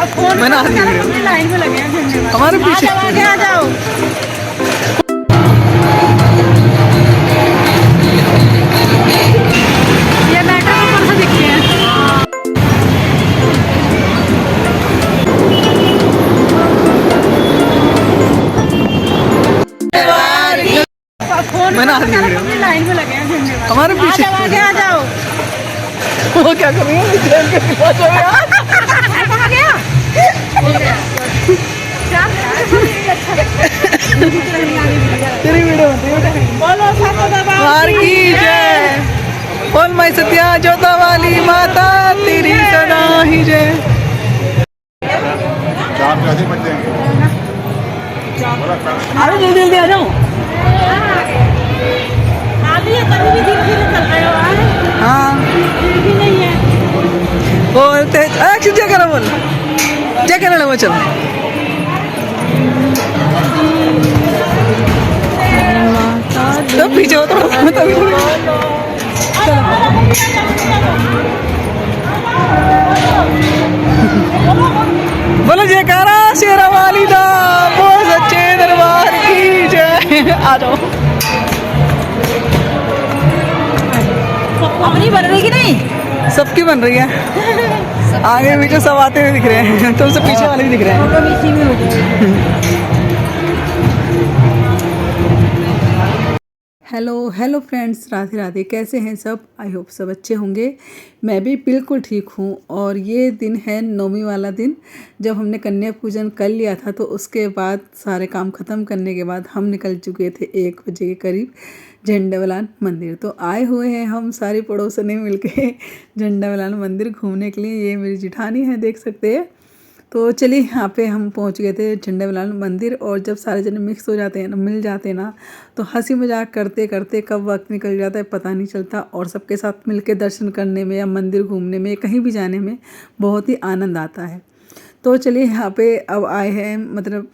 मैंने लाइन में लगे हैं हमारे पीछे आ जाओ। ये मेट्रो ऊपर से दिखती है। मैंने लाइन में लगे हैं झंडे हमारे पीछे आ जाओ। वो क्या कर रही है? तेरी वीडियो बोलो बाहर की जय, बोल मैं सत्या जोता वाली माता तेरी सदा ही जय। अरे जल्दी जल्दी आ जाओ। कभी भी धीरे धीरे चल रहे हो। हाँ भी नहीं है बोलते क्या करा बोल क्या करना वो चल। तो पीछे हो थोड़ा बोलो जयकारा शेरा वाली दा, बोल सच्चे दरबार की जय। आ जाओ। अपनी बन रही कि नहीं? सबकी बन रही है। आगे पीछे सब आते हुए दिख रहे हैं, तुमसे पीछे वाले भी दिख रहे हैं। Hello friends, Radhe Radhe. कैसे हैं सब? आई होप सब अच्छे होंगे। मैं भी बिल्कुल ठीक हूँ। और ये दिन है नवमी वाला दिन, जब हमने कन्या पूजन कर लिया था। तो उसके बाद सारे काम ख़त्म करने के बाद हम निकल चुके थे 1 बजे के करीब झंडेवालान मंदिर। तो आए हुए हैं हम सारी पड़ोसने मिलके झंडेवालान मंदिर घूमने के लिए। ये मेरी जिठानी है, देख सकते हैं। तो चलिए यहाँ पे हम पहुँच गए थे झंडेवालान मंदिर। और जब सारे जने मिक्स हो जाते हैं ना, मिल जाते हैं ना, तो हंसी मजाक करते करते कब वक्त निकल जाता है पता नहीं चलता। और सबके साथ मिलके दर्शन करने में या मंदिर घूमने में, कहीं भी जाने में बहुत ही आनंद आता है। तो चलिए यहाँ पे अब आए हैं मतलब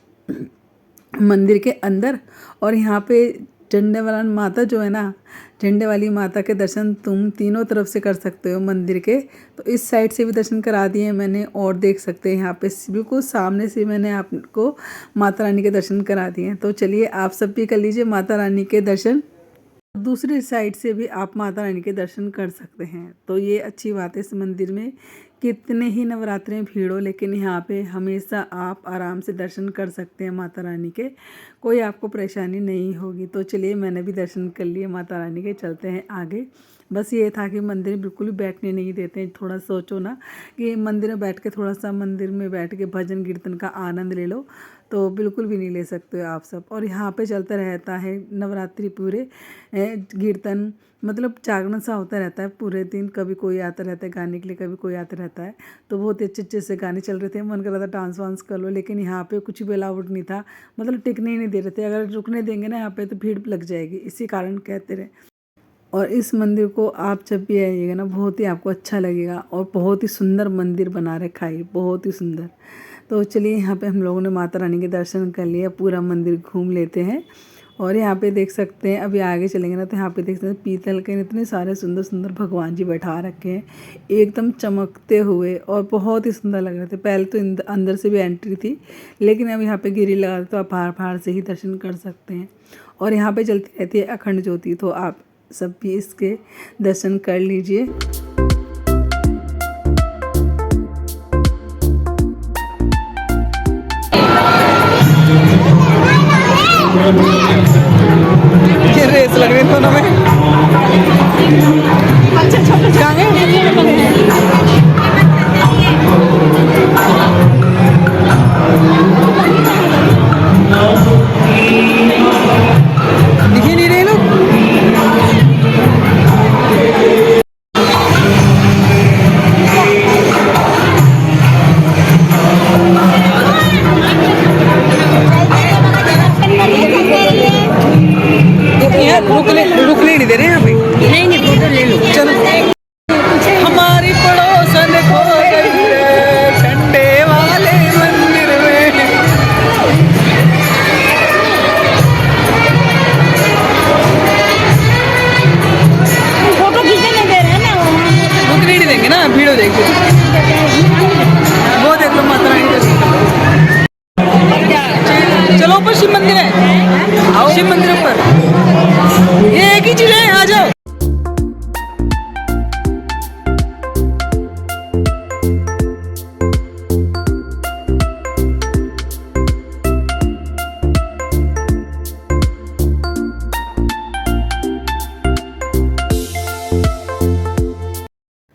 मंदिर के अंदर। और यहाँ पे झंडेवालान माता जो है ना, झंडे वाली माता के दर्शन तुम तीनों तरफ से कर सकते हो मंदिर के। तो इस साइड से भी दर्शन करा दिए मैंने। और देख सकते हैं यहाँ पे बिल्कुल सामने से मैंने आपको माता रानी के दर्शन करा दिए हैं। तो चलिए आप सब भी कर लीजिए माता रानी के दर्शन। दूसरी साइड से भी आप माता रानी के दर्शन कर सकते हैं। तो ये अच्छी बात है इस मंदिर में, कितने ही नवरात्रे में भीड़ हो, लेकिन यहाँ पे हमेशा आप आराम से दर्शन कर सकते हैं माता रानी के। कोई आपको परेशानी नहीं होगी। तो चलिए मैंने भी दर्शन कर लिए माता रानी के, चलते हैं आगे। बस ये था कि मंदिर में बिल्कुल भी बैठने नहीं देते हैं। थोड़ा सोचो ना कि मंदिर में बैठ के थोड़ा सा मंदिर में बैठ के भजन कीर्तन का आनंद ले लो, तो बिल्कुल भी नहीं ले सकते हो आप सब। और यहाँ पे चलता रहता है नवरात्रि पूरे कीर्तन, मतलब जागरण सा होता रहता है पूरे दिन। कभी कोई आता रहता है गाने के लिए, कभी कोई आता रहता है। तो बहुत ही अच्छे अच्छे से गाने चल रहे थे, मन कर रहा था डांस वांस कर लो, लेकिन यहाँ पे कुछ भी अलाउड नहीं था। मतलब टिकने ही नहीं दे रहे थे। अगर रुकने देंगे ना यहाँ पे तो भीड़ लग जाएगी, इसी कारण कहते रहे। और इस मंदिर को आप जब भी आइएगा ना, बहुत ही आपको अच्छा लगेगा। और बहुत ही सुंदर मंदिर बना रखा है, बहुत ही सुंदर। तो चलिए यहाँ पे हम लोगों ने माता रानी के दर्शन कर लिया, पूरा मंदिर घूम लेते हैं। और यहाँ पे देख सकते हैं, अभी आगे चलेंगे ना तो यहाँ पे देख सकते हैं पीतल के इतने सारे सुंदर सुंदर भगवान जी बैठा रखे हैं, एकदम चमकते हुए और बहुत ही सुंदर लग रहे थे। पहले तो अंदर से भी एंट्री थी, लेकिन अब यहाँ पे गिरी लगा तो आप बाहर से ही दर्शन कर सकते हैं। और यहाँ पे चलती रहती है अखंड ज्योति, तो आप सब भी इसके दर्शन कर लीजिए। ये रेस लग रही दोनों में। कहाँ गए? दिखी नहीं रहे लोग। रुकने नहीं दे रहे यहाँ पे। नहीं फोटो ले लो। चलो ऊपर शिव मंदिर है, आओ शिव मंदिर ऊपर, ये एक ही चीज है, आ जाओ।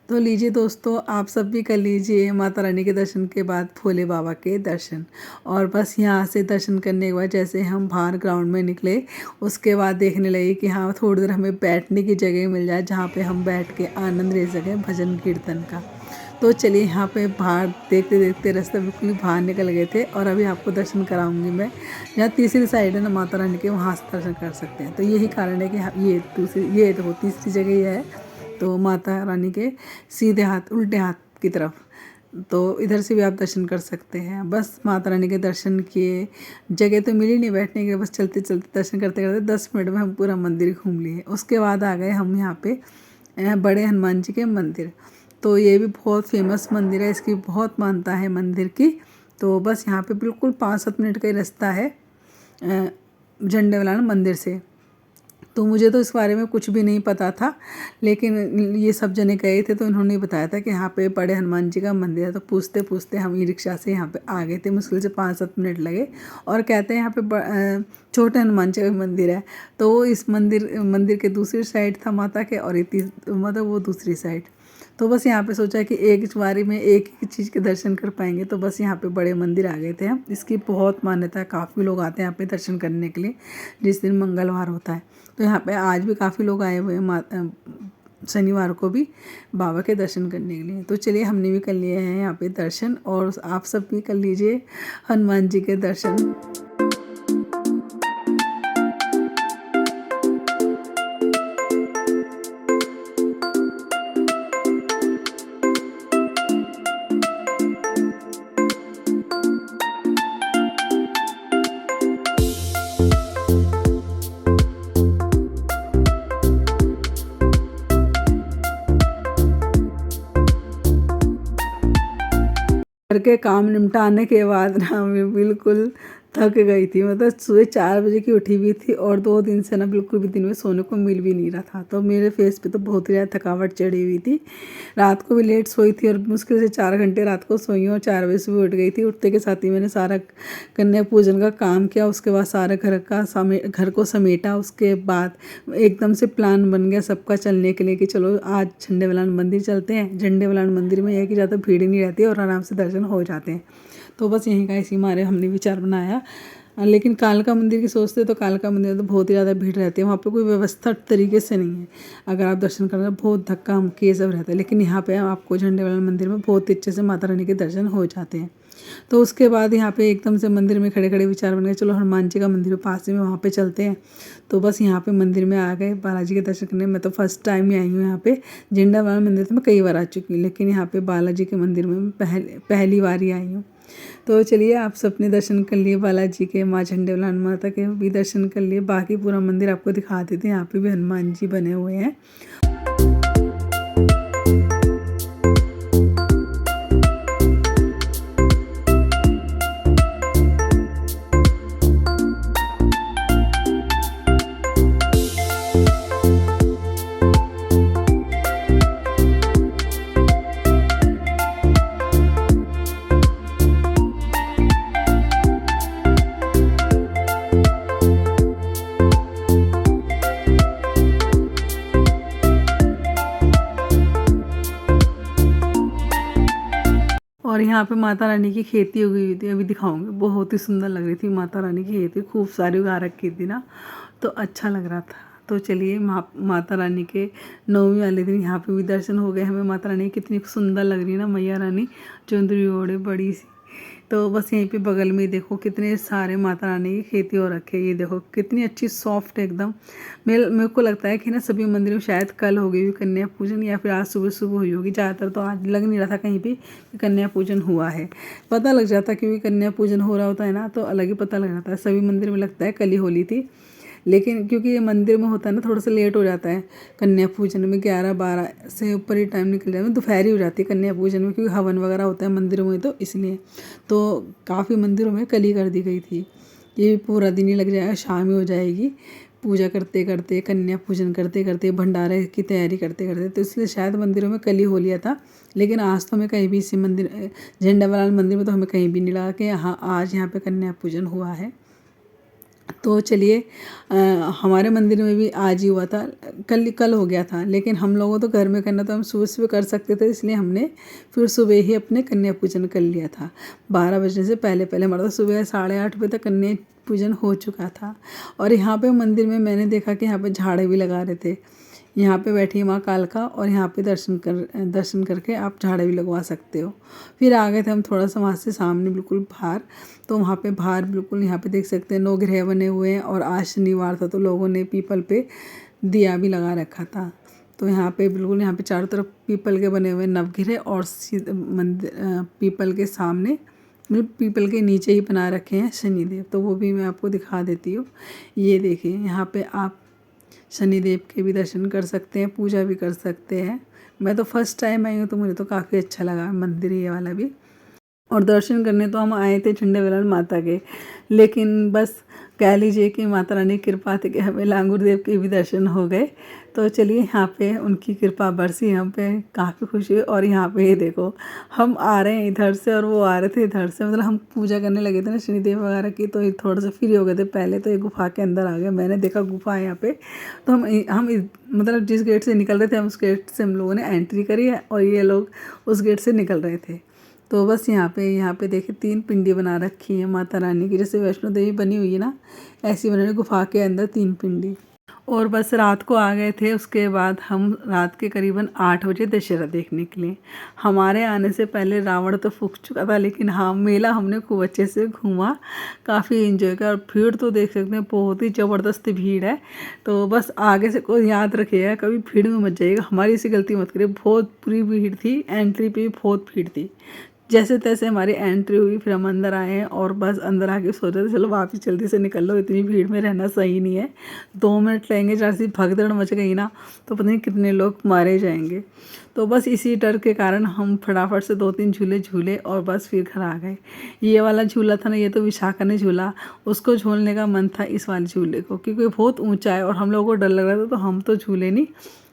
तो लीजिए दोस्तों, आप सब भी कर लीजिए माता रानी के दर्शन के बाद भोले बाबा के दर्शन। और बस यहाँ से दर्शन करने के बाद जैसे हम बाहर ग्राउंड में निकले, उसके बाद देखने लगे कि हाँ थोड़ी देर हमें बैठने की जगह मिल जाए जहाँ पे हम बैठ के आनंद ले सकें भजन कीर्तन का। तो चलिए यहाँ पे बाहर देखते देखते रास्ते बिल्कुल बाहर निकल गए थे, और अभी आपको दर्शन कराऊंगी मैं। जहाँ तीसरी साइड है ना माता रानी के, वहाँ से दर्शन कर सकते हैं। तो यही कारण है कि ये तो तीसरी जगह ही है। तो माता रानी के सीधे हाथ उल्टे हाथ की तरफ, तो इधर से भी आप दर्शन कर सकते हैं। बस माता रानी के दर्शन किए, जगह तो मिली नहीं बैठने के, बस चलते चलते दर्शन करते करते 10 मिनट में हम पूरा मंदिर घूम लिए। उसके बाद आ गए हम यहाँ पे बड़े हनुमान जी के मंदिर। तो ये भी बहुत फेमस मंदिर है, इसकी बहुत मान्यता है मंदिर की। तो बस यहाँ पे बिल्कुल 5-7 मिनट का ही रास्ता है झंडे वाला मंदिर से। तो मुझे तो इस बारे में कुछ भी नहीं पता था, लेकिन ये सब जने गए थे तो इन्होंने बताया था कि यहाँ पे बड़े हनुमान जी का मंदिर है। तो पूछते पूछते हम ई रिक्शा से यहाँ पे आ गए थे, मुश्किल से 5-7 मिनट लगे। और कहते हैं यहाँ पे छोटे हनुमान जी का मंदिर है। तो इस मंदिर के दूसरी साइड था माता के, और मतलब वो दूसरी साइड। तो बस यहाँ पे सोचा कि एक बारी में एक ही चीज़ के दर्शन कर पाएंगे, तो बस यहाँ पे बड़े मंदिर आ गए थे हम। इसकी बहुत मान्यता है, काफ़ी लोग आते हैं यहाँ पे दर्शन करने के लिए जिस दिन मंगलवार होता है। तो यहाँ पे आज भी काफ़ी लोग आए हुए हैं शनिवार को भी बाबा के दर्शन करने के लिए। तो चलिए हमने भी कर लिए हैं यहाँ पे दर्शन, और आप सब भी कर लीजिए हनुमान जी के दर्शन। घर के काम निपटाने के बाद ना मैं बिल्कुल थक गई थी। मतलब सुबह 4 बजे की उठी हुई थी, और 2 दिन से ना बिल्कुल भी दिन में सोने को मिल भी नहीं रहा था। तो मेरे फेस पे तो बहुत ही ज़्यादा थकावट चढ़ी हुई थी। रात को भी लेट सोई थी, और मुश्किल से 4 घंटे रात को सोई हूँ, और 4 बजे सुबह उठ गई थी। उठते के साथ ही मैंने सारा कन्या पूजन का काम किया। उसके बाद सारा घर को समेटा। उसके बाद एकदम से प्लान बन गया सबका चलने के लिए कि चलो आज झंडे वाला मंदिर चलते हैं। झंडे वाला मंदिर में यह कि ज़्यादा भीड़ नहीं रहती है और आराम से दर्शन हो जाते हैं। तो बस यहीं का इसी मारे हमने विचार बनाया। लेकिन कालका मंदिर की सोचते तो कालका मंदिर में तो बहुत ही ज़्यादा भीड़ रहती है, वहाँ पे कोई व्यवस्था तरीके से नहीं है। अगर आप दर्शन करना बहुत धक्का मुक्की ये सब रहता है, लेकिन यहाँ पे आपको झंडे वाला मंदिर में बहुत अच्छे से माता रानी के दर्शन हो जाते हैं। तो उसके बाद यहाँ पे एकदम से मंदिर में खड़े खड़े विचार बन गए, चलो हनुमान जी का मंदिर पास में वहाँ पे चलते हैं। तो बस यहाँ पे मंदिर में आ गए बालाजी के दर्शन करने। मैं तो फर्स्ट टाइम ही आई हूँ यहाँ पे। झंडा वाला मंदिर तो मैं कई बार आ चुकी हूँ, लेकिन यहाँ पे बालाजी के मंदिर में पहली बार ही आई हूँ। तो चलिए आप सबने दर्शन कर लिए बालाजी के, माँ झंडे वाला हनुमान माता के भी दर्शन कर लिए। बाकी पूरा मंदिर आपको दिखा देते हैं। यहाँ पे भी हनुमान जी बने हुए हैं। और यहाँ पे माता रानी की खेती उगी हुई थी, अभी दिखाऊंगी। बहुत ही सुंदर लग रही थी माता रानी की खेती, खूब सारी उगा रखी थी ना, तो अच्छा लग रहा था। तो चलिए माता रानी के 9वीं वाले दिन यहाँ पे भी दर्शन हो गए हमें। माता रानी कितनी सुंदर लग रही है ना मैया रानी, चुंदरी ओढ़े बड़ी सी। तो बस यहीं पे बगल में देखो कितने सारे माता रानी की खेती हो रखे। ये देखो कितनी अच्छी सॉफ्ट एकदम। मेरे को लगता है कि ना सभी मंदिर में शायद कल हो गई हुई कन्या पूजन, या फिर आज सुबह सुबह हुई होगी। ज़्यादातर तो आज लग नहीं रहा था कहीं भी कि कन्या पूजन हुआ है। पता लग जाता क्योंकि कन्या पूजन हो रहा होता है ना, तो अलग ही पता लग जाता है। सभी मंदिर में लगता है कल ही होली थी, लेकिन क्योंकि ये मंदिर में होता है ना थोड़ा सा लेट हो जाता है कन्या पूजन में। 11-12 से ऊपर ही टाइम निकल जाता है, दोपहर ही हो जाती है कन्या पूजन में, क्योंकि हवन वगैरह होता है मंदिरों में, तो इसलिए तो काफ़ी मंदिरों में कल ही कर दी गई थी। ये भी पूरा दिन ही लग जाएगा, शाम ही हो जाएगी पूजा करते करते, कन्या पूजन करते करते, भंडारे की तैयारी करते करते। तो इसलिए शायद मंदिरों में कल ही हो लिया था, लेकिन आज तो हमें कहीं भी इसी मंदिर झंडावालाल मंदिर में तो हमें कहीं भी नहीं लगा कि हाँ आज यहाँ पे कन्या पूजन हुआ है। तो चलिए हमारे मंदिर में भी आज ही हुआ था, कल हो गया था, लेकिन हम लोगों तो घर में करना तो हम सुबह सुबह कर सकते थे, इसलिए हमने फिर सुबह ही अपने कन्या पूजन कर लिया था। 12 बजने से पहले पहले हमारा तो सुबह 8:30 बजे तक कन्या पूजन हो चुका था। और यहाँ पे मंदिर में मैंने देखा कि यहाँ पे झाड़े भी लगा रहे थे। यहाँ पे बैठी है माँ कालका और यहाँ पे दर्शन करके आप झाड़े भी लगवा सकते हो। फिर आ गए थे हम थोड़ा सा वहाँ से सामने बिल्कुल बाहर, तो वहाँ पे बाहर बिल्कुल यहाँ पे देख सकते हैं 9 ग्रह बने हुए हैं और आज शनिवार था तो लोगों ने पीपल पे दिया भी लगा रखा था। तो यहाँ पे बिल्कुल यहाँ पे चारों तरफ पीपल के बने हुए नवग्रह और मंदिर पीपल के सामने मतलब पीपल के नीचे ही बना रखे हैं शनिदेव, तो वो भी मैं आपको दिखा देती हूँ। ये देखिए यहाँ पे आप शनिदेव के भी दर्शन कर सकते हैं, पूजा भी कर सकते हैं। मैं तो फर्स्ट टाइम आई हूँ तो मुझे तो काफ़ी अच्छा लगा मंदिर ये वाला भी। और दर्शन करने तो हम आए थे झंडेवालाल माता के, लेकिन बस कह लीजिए कि माता रानी की कृपा थी कि हमें लांगुर देव के भी दर्शन हो गए। तो चलिए यहाँ पे उनकी कृपा बरसी हम पे, काफ़ी खुशी हुई। और यहाँ पे ये देखो हम आ रहे हैं इधर से और वो आ रहे थे इधर से, मतलब हम पूजा करने लगे थे ना शनिदेव वगैरह की, तो थोड़ा सा फ्री हो गए थे पहले, तो ये गुफा के अंदर आ गए। मैंने देखा गुफा है यहाँ पे, तो हम मतलब जिस गेट से निकल रहे थे हम उस गेट से हम लोगों ने एंट्री करी है और ये लोग उस गेट से निकल रहे थे। तो बस यहाँ पे देखिए 3 पिंडी बना रखी है माता रानी की, जैसे वैष्णो देवी बनी हुई है ना, ऐसी बनी हुई गुफा के अंदर 3 पिंडी। और बस रात को आ गए थे। उसके बाद हम रात के करीबन 8 बजे दशहरा देखने के लिए। हमारे आने से पहले रावण तो फूक चुका था, लेकिन हाँ मेला हमने खूब अच्छे से घूमा, काफ़ी एंजॉय किया। और भीड़ तो देख सकते हैं बहुत ही ज़बरदस्त भीड़ है। तो बस आगे से कोई याद रखिएगा कभी भीड़ में मत जाइएगा, हमारी सी गलती मत करिए। बहुत बुरी भीड़ थी, एंट्री पे भी बहुत भीड़ थी। जैसे तैसे हमारी एंट्री हुई, फिर हम अंदर आए और बस अंदर आके सोच रहे थे चलो वापस जल्दी से निकल लो, इतनी भीड़ में रहना सही नहीं है। 2 मिनट लगेंगे, जैसी भगदड़ मच गई ना तो पता नहीं कितने लोग मारे जाएंगे। तो बस इसी डर के कारण हम फटाफट से 2-3 झूले झूले और बस फिर घर आ गए। ये वाला झूला था ना, ये तो विशाखा ने झूला, उसको झूलने का मन था इस वाले झूले को, क्योंकि बहुत ऊँचा है और हम लोगों को डर लग रहा था, तो हम तो झूले नहीं,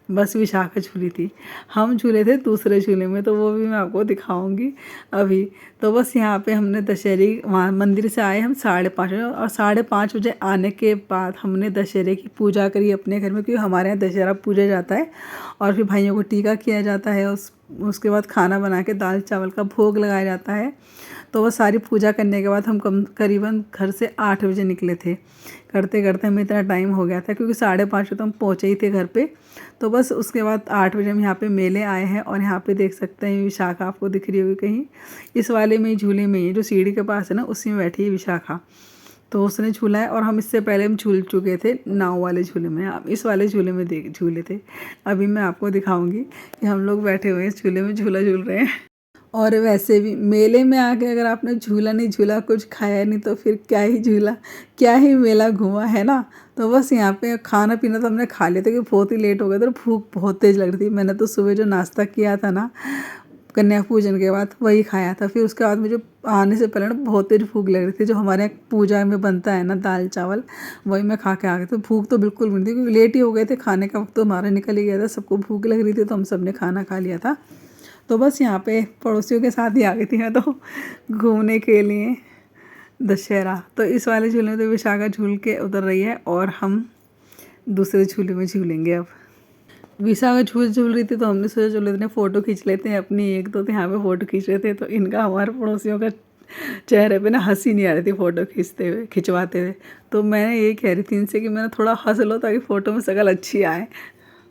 बस विशाखा झूली थी। हम झूले थे दूसरे झूले में, तो वो भी मैं आपको दिखाऊंगी अभी। तो बस यहाँ पे हमने दशहरे वहाँ मंदिर से आए हम 5:30 बजे, और 5:30 बजे आने के बाद हमने दशहरे की पूजा करी अपने घर में, क्योंकि हमारे यहाँ दशहरा पूजा जाता है और फिर भाइयों को टीका किया जाता है। उसके बाद खाना बना के दाल चावल का भोग लगाया जाता है। तो वो सारी पूजा करने के बाद हम करीबन घर से 8 बजे निकले थे। करते करते हमें इतना टाइम हो गया था, क्योंकि 5:30 बजे तो हम पहुँचे ही थे घर पे। तो बस उसके बाद 8 बजे हम यहाँ पे मेले आए हैं, और यहाँ पे देख सकते हैं विशाखा आपको दिख रही होगी कहीं, इस वाले में झूले में ही जो सीढ़ी के पास है ना, उसी में बैठी है विशाखा। तो उसने झूला है, और हम इससे पहले हम झूल चुके थे नाव वाले झूले में, आप इस वाले झूले में झूले थे। अभी मैं आपको दिखाऊंगी कि हम लोग बैठे हुए हैं इस झूले में, झूला झूल रहे हैं। और वैसे भी मेले में आके अगर आपने झूला नहीं झूला, कुछ खाया नहीं, तो फिर क्या ही झूला, क्या ही मेला घूमा, है ना। तो बस यहाँ पे खाना पीना तो हमने खा लिया था, क्योंकि बहुत ही लेट हो गया था और भूख बहुत तेज़ लग रही थी। मैंने तो सुबह जो नाश्ता किया था ना कन्या पूजन के बाद, वही खाया था। फिर उसके बाद मुझे आने से पहले ना बहुत तेज भूख लग रही थी, जो हमारे यहाँ पूजा में बनता है ना दाल चावल, वही मैं खा के आ गई। तो भूख तो बिल्कुल भी नहीं थी, क्योंकि लेट ही हो गए थे, खाने का वक्त तो हमारा निकल ही गया था। सबको भूख लग रही थी तो हम सब ने खाना खा लिया था। तो बस यहाँ पे पड़ोसियों के साथ ही आ गई थी मैं तो घूमने के लिए दशहरा। तो इस वाले झूले में तो विशाखा झूल के उतर रही है, और हम दूसरे झूले में झूलेंगे अब। विशाखा झूल रही थी तो हमने सोचा चलो इतने फ़ोटो खींच लेते हैं अपनी, एक दो तो यहाँ पे फ़ोटो खींच रहे थे, तो इनका हमारे पड़ोसियों का चेहरे पे ना हंसी नहीं आ रही थी फ़ोटो खिंचवाते हुए। तो मैंने यही कह रही थी इनसे कि मैंने थोड़ा हंस लो ताकि फ़ोटो में शक्ल अच्छी आए।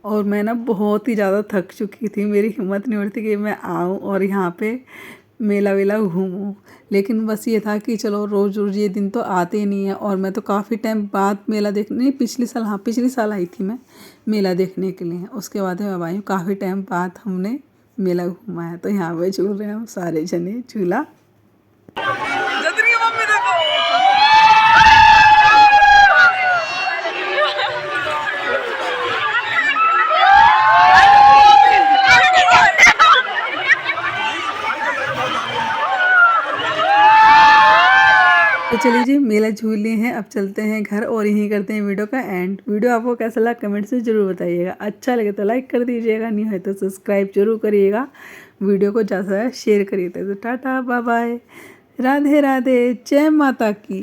और मैं ना बहुत ही ज़्यादा थक चुकी थी, मेरी हिम्मत नहीं हो रही थी कि मैं आऊँ और यहाँ पे मेला वेला घूमूँ। लेकिन बस ये था कि चलो रोज़ रोज़ ये दिन तो आते ही नहीं है, और मैं तो काफ़ी टाइम बाद मेला देखने, नहीं पिछली साल आई थी मैं मेला देखने के लिए। उसके बाद मैं आई हूँ, काफ़ी टाइम बाद हमने मेला घूमा है। तो यहाँ पे झूल रहे हैं हम सारे जने झूला। तो चलिए जी, मेला झूल लिए हैं, अब चलते हैं घर और यहीं करते हैं वीडियो का एंड। वीडियो आपको कैसा लगा कमेंट से ज़रूर बताइएगा। अच्छा लगे तो लाइक कर दीजिएगा, नहीं है तो सब्सक्राइब जरूर करिएगा। वीडियो को ज़्यादा से ज़्यादा शेयर करिए। तो टाटा बाय बाय, राधे राधे, जय माता की।